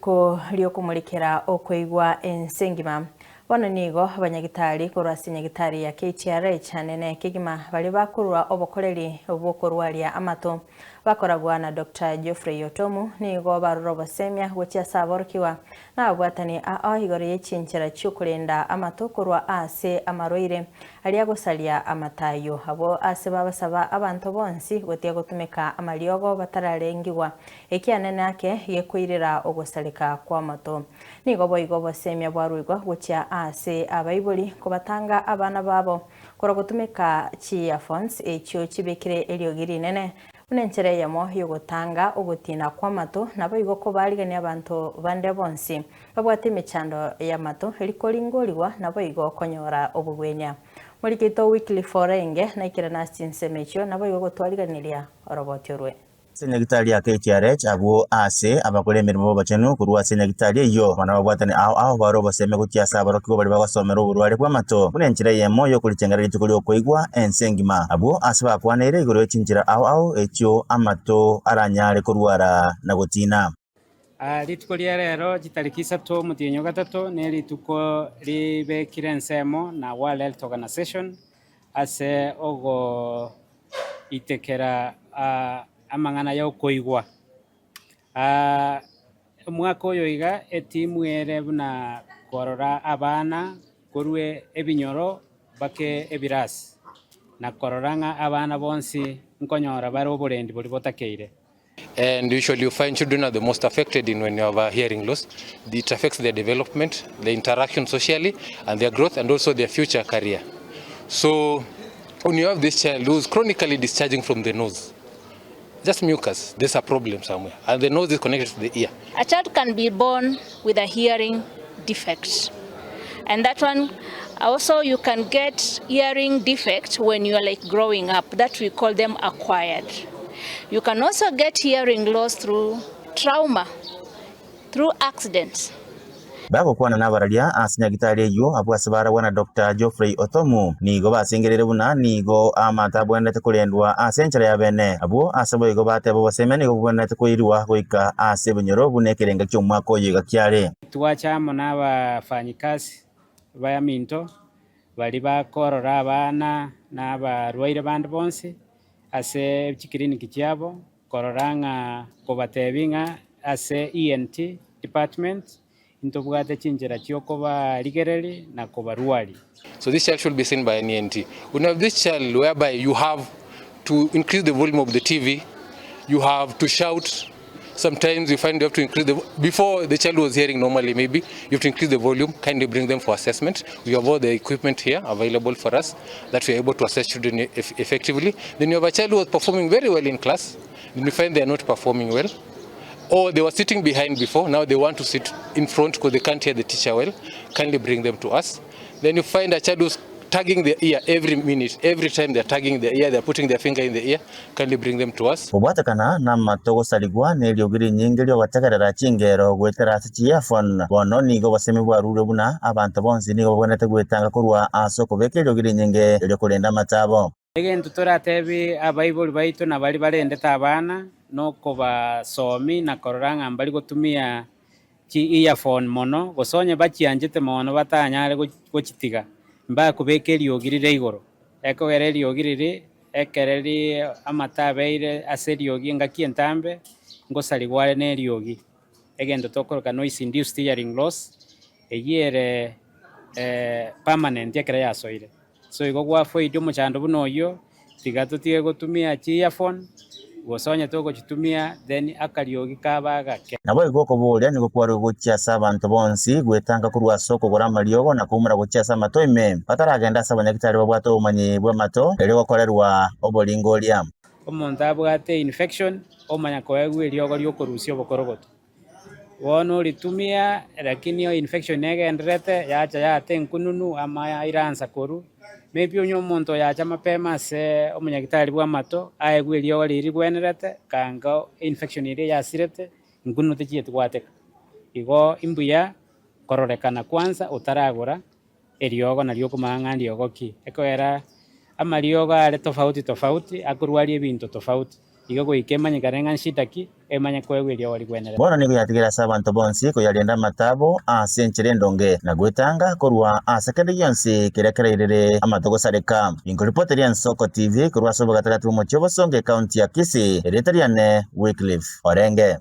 rituko riokumurikira okuigwa ensengima bono nigo abanyagitari korwa sinyagitari ya KTRH hanene kigima bali bakurwa obokoreri obokorwaria amato bakoragwa na Dr. Geoffrey Otomu nigo baruro basemya gwecha saborokiwa na abwatani a igoro yechinchira cyukurenda amato korwa ase amaroire ali agosalia amatayo abo ase babasaba abantu bonsi gotia gutumika amariogo batararengiwa ekianene ake yekwirira ogosalika kwa mato nigo boigo basemya bwaruigwa gwecha ase abaibuli kubatanga abana babo kora gutumika earphones ekyo kibekire eliogiri nene unenchere yamo yogotanga ogutina kwa mato nabo igoko barigani abantu bande bonsi babwate mechando ya mato elikolingoliwa nabo igo konyora obugwenya muri kito weekly forenge na ikirana sinsemechyo nabo igo gotwariganiria orobotiorwe Senyagitari ya KTRH abo ase abakore emirimo bacenu kurwa senyagitari iyo bana babwatane aho baro baseme gutyasa barokiko bari bagasomera uburware bw'amato bunenchira yemo yo kulicengera litukuri okoigwa ensengima abo ase bakwanere igoro yechinjira aho ekyo amato aranyare kurwara na gutina Lituko lya rero gitariki 3 mutinyo gatatu ne lituko libekire ensemo na World Health Organization ase ogo itekera amangana ya koigwa mwaka oyo iga etimu ere buna korora abana korwe ebinyoro bake ebirasi na kororanga abana bonsi nkonyora bari oburendi buri botakeire. And usually you find children are the most affected in when you have a hearing loss. It affects their development, their interaction socially, and their growth, and also their future career. So when you have this child who's chronically discharging from the nose, just mucus, there's a problem somewhere, and the nose is connected to the ear. A child can be born with a hearing defect, and that one also you can get hearing defect when you are like growing up. That we call them acquired. You can also get hearing loss through trauma, through accidents. Bako kwana nabaralia asinyagitari iyo abwasibara wana Dr. Geoffrey Otomu nigo basengerere buna nigo amata bwendete kulendwa asenchara ya bene abo asabo igo bate abo baseme nigo bwendete kuirwa goika ase bunyoro bunekerenga cyo mwaka oyiga kyare Twachamo n'abafanyikazi baya minto bali bakorora abana n'abarwaire bandi bonsi ase chikiriniki cyabo kororanga kobatebinga ase ENT department intobwate chinjira cyoko ba ligereri na kobarwali. So this child should be seen by an ENT. When you have this child whereby you have to increase the volume of the TV, you have to shout. Sometimes you find you have to increase before the child was hearing normally, maybe you have to increase the volume, kindly bring them for assessment. We have all the equipment here available for us that we are able to assess children effectively. Then you have a child who was performing very well in class, then you find they are not performing well. Or they were sitting behind before, now they want to sit in front because they can't hear the teacher well. Kindly bring them to us. Then you find a child who's tagging the ear every minute. Every time they're tagging the ear, they're putting their finger in the ear. Kindly bring them to us. Obatakana na matogo saligwa neliogiri nyingeli watakarara chingero gwetera sichi earphone bono nigo basemi bwarure buna abantu bonsi nigo bwonete gwetanga kurwa asoko bekeliogiri nyinge elyo kulenda matabo. Egento toratebi abaibuli baitu na bali barendeta abana noko basomi na kororanga mbali gotumia chi earphone mono gosonye bachianjete mono batanyare gochitiga mba kubeka eliogirire igoro eko gere eliogirire ekereri amatabeire ase eliogi ngaki entambe ngosaligware ne eliogi egento tokoroka noise induced hearing loss eyere permanent yakere yasoire so igo gwafo idio muchando bunoyo tigato tie gotumia chi earphone gosonye toko chitumia then akaliogi kabaga nabo igoko bulya niko kwari gucyasa abantu bonsi gwetanga kurwa soko gora mariogo na kumura gucyasa mato ime pataragenda sabanyagitari babwato umanyi bwa mato elyo kolerwa obolingolya omuntu abwate infection omanya koegwe eliogo lyokorusya obokorogoto wono litumia lakini yo infection negenderete yacha yate nkununu ama iransa koru maybe onyo omuntu yacha mapema se omunyagitari bwa mato aegwe eliogo liri gwenerete kanga infection iri yasirete nkunu techiye twateka igo imbuya kororekana kwanza utaragura eliogo nalyo kumanga ndiogo ki ekoera amaliogo ale tofauti akurwali ebintu tofauti igo goikemanya karenga shitaki emanya kwewiria wali gwenera bono nigo yatigira sa bantu bonsi ko yalienda matabo ase enchire ndonge na gwetanga korwa ase kende yonsi kirekereire amatogo sareka inkoripoteri ya Nsoko TV korwa sobo gatagatu mu Kiyobo Songe county ya Kisii ereta lyane Wycliffe Orenge.